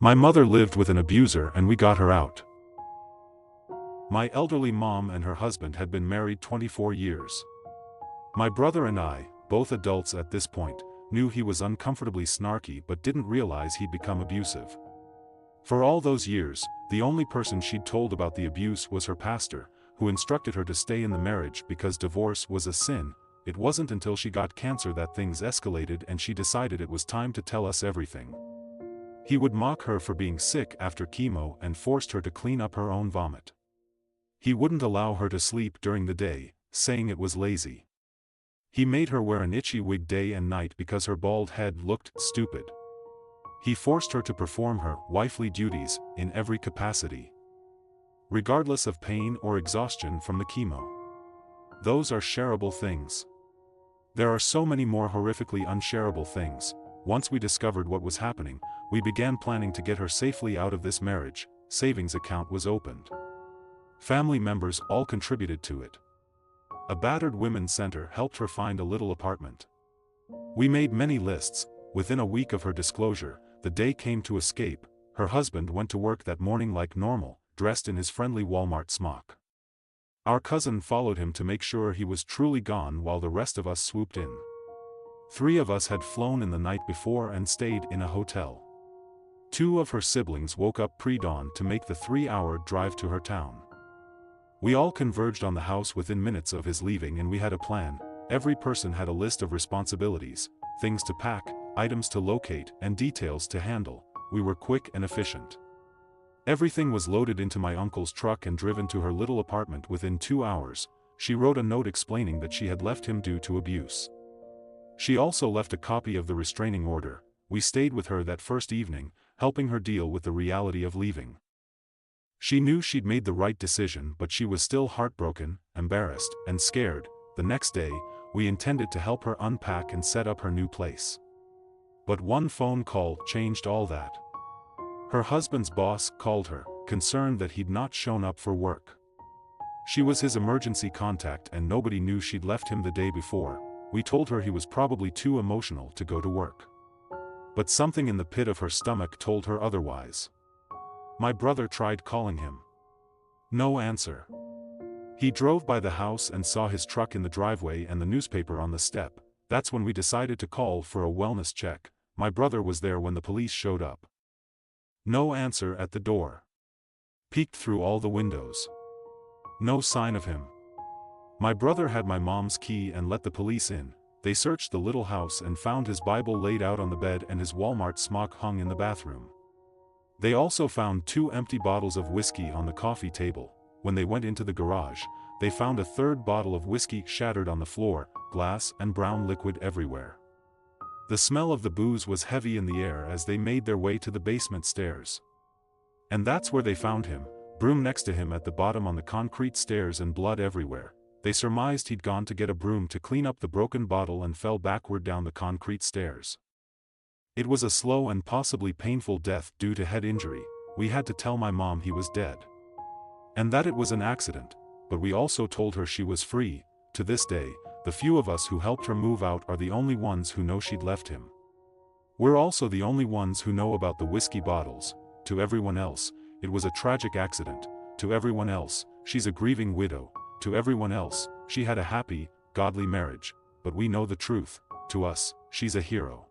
My mother lived with an abuser and we got her out. My elderly mom and her husband had been married 24 years. My brother and I, both adults at this point, knew he was uncomfortably snarky but didn't realize he'd become abusive. For all those years, the only person she'd told about the abuse was her pastor, who instructed her to stay in the marriage because divorce was a sin. It wasn't until she got cancer that things escalated and she decided it was time to tell us everything. He would mock her for being sick after chemo and forced her to clean up her own vomit. He wouldn't allow her to sleep during the day, saying it was lazy. He made her wear an itchy wig day and night because her bald head looked stupid. He forced her to perform her wifely duties in every capacity, regardless of pain or exhaustion from the chemo. Those are shareable things. There are so many more horrifically unshareable things. Once we discovered what was happening, we began planning to get her safely out of this marriage. Savings account was opened. Family members all contributed to it. A battered women's center helped her find a little apartment. We made many lists. Within a week of her disclosure, the day came to escape. Her husband went to work that morning like normal, dressed in his friendly Walmart smock. Our cousin followed him to make sure he was truly gone while the rest of us swooped in. 3 of us had flown in the night before and stayed in a hotel. 2 of her siblings woke up pre-dawn to make the 3-hour drive to her town. We all converged on the house within minutes of his leaving and we had a plan. Every person had a list of responsibilities, things to pack, items to locate, and details to handle. We were quick and efficient. Everything was loaded into my uncle's truck and driven to her little apartment within 2 hours. She wrote a note explaining that she had left him due to abuse. She also left a copy of the restraining order. We stayed with her that first evening, helping her deal with the reality of leaving. She knew she'd made the right decision, but she was still heartbroken, embarrassed, and scared. The next day, we intended to help her unpack and set up her new place. But one phone call changed all that. Her husband's boss called her, concerned that he'd not shown up for work. She was his emergency contact and nobody knew she'd left him the day before. We told her he was probably too emotional to go to work. But something in the pit of her stomach told her otherwise. My brother tried calling him. No answer. He drove by the house and saw his truck in the driveway and the newspaper on the step. That's when we decided to call for a wellness check. My brother was there when the police showed up. No answer at the door. Peeked through all the windows. No sign of him. My brother had my mom's key and let the police in. They searched the little house and found his Bible laid out on the bed and his Walmart smock hung in the bathroom. They also found 2 empty bottles of whiskey on the coffee table. When they went into the garage, they found a 3rd bottle of whiskey shattered on the floor, glass and brown liquid everywhere. The smell of the booze was heavy in the air as they made their way to the basement stairs. And that's where they found him, broom next to him at the bottom on the concrete stairs and blood everywhere. They surmised he'd gone to get a broom to clean up the broken bottle and fell backward down the concrete stairs. It was a slow and possibly painful death due to head injury. We had to tell my mom he was dead. And that it was an accident, but we also told her she was free. To this day, the few of us who helped her move out are the only ones who know she'd left him. We're also the only ones who know about the whiskey bottles. To everyone else, it was a tragic accident. To everyone else, she's a grieving widow. To everyone else, she had a happy, godly marriage. But we know the truth. To us, she's a hero.